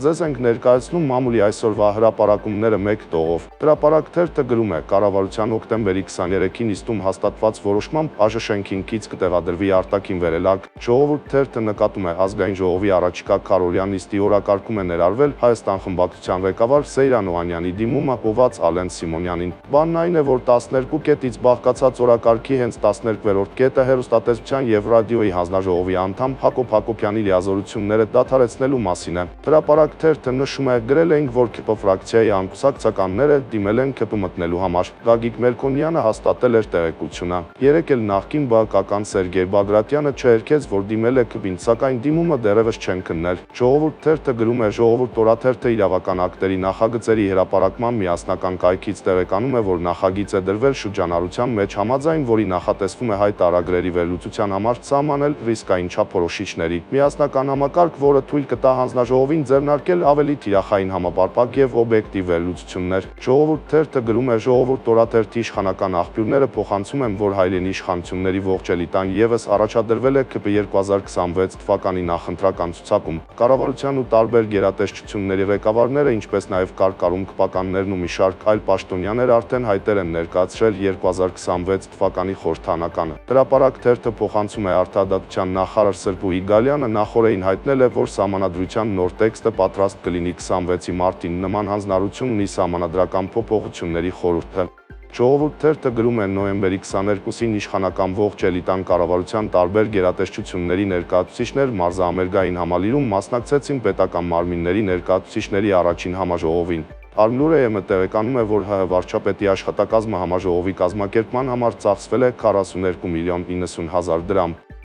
Ձեզ ենք ներկայացնում մամուլի այսօրվա հրապարակումները մեկ տողով։ Հրապարակ թերթը գրում է. կառավարության հոկտեմբերի 23-ին նիստում հաստատված որոշմամբ ԱԺ շենքին կից կտեղադրվի արտաքին վերելակ։ Ժողովուրդ թերթը նկատում է Ազգային ժողովի առաջիկա քարոզյան նիստի օրակարգում է ներառվել Հայաստան խմբակցության ղեկավար Սեյրան Օհանյանի դիմումը ուղղված Ալեն Սիմոնյանին։ Բանն այն է, որ 12 կետից բաղկացած օրակարգի հենց 12-րդ կետը հեռուստատեսության և ռադիոյի հանձնաժողովի անդամ Հակոբ Հակոբյանի լիազորությունները դադարեցնելու մասին է։ Հրապարակ թերթը նշում է. գրել էինք, որ ՔՊ ֆրակցիայի անկուսակցականները դիմել են ՔՊ մտնելու համար։ Գագիկ Մելքոնյանը հաստատել էր տեղեկությունը։ Երեկ էլ նախկին ԲՀԿ-ական Սերգեյ Բագրատյանը չհերքեց, որ դիմել է ՔՊ-ին, սակայն դիմումը դեռևս չեն քննել։ Ժողովուրդ թերթը գրում է. Ժողովուրդ օրաթերթը իրավական ակտերի նախագծերի հրապարակման միասնական կայքից տեղեկանում է, որ նախագիծ է դրվել շրջանառության մեջ, համաձայն որի նախատեսվում է հայտարարագրերի վերլուծության համար սահմանել ռիսկային չափորոշիչների միասնական համակարգ, որը թույլ կտա հանձնաժողովին ձեռնարկել ավելի թիրախային համապարփակ և օբյեկտիվ վերլուծություններ։ Ժողովուրդ թերթը գրում է. Ժողովուրդ օրաթերթի իշխանական աղբյուրները փոխանցում են, որ հայրենի իշխանությունների ողջ էլիտան ևս առաջադրվել է ՔՊ 2026 թվականի նախընտրական ցուցակում։ Կառավարության ու տարբեր գերատեսչությունների ղեկավարները, ինչպես նաև կարկառուն ԿՊ-ականներն ու մի շարք այլ պաշտոնյաներ արդեն հայտեր են ներկայացրել 2026 թվականի խորհրդանականը։ Հրապարակ թերթը փոխանցում է Արդարադատության նախարար Սրբուհի Գալյանը նախօրեին հայտնել է, որ Սահմանադրության նոր տեքստը պատրաստ կլինի 26 մարտին։ Նման հանձնարարություն ունի Սահմանադրական փոփոխությունների խորհուրդը։ Ժողովուրդ թերթը գրում է. նոյեմբերի 22-ին իշխանական ողջ էլիտան կառավարության տարբեր գերատեսչությունների ներկայացուցիչներ մարզաամերգային համալիրում մասնակցեցին պետական մարմինների ներկայացուցիչների առաջին համաժողովին։ Արմնուր-ԵՄ տեղեկանում է, որ ՀՀ վարչապետի աշխատակազմը համաժողովի կազմակերպման համար ծախսվել է 42 միլիոն 90 հազար դրամ։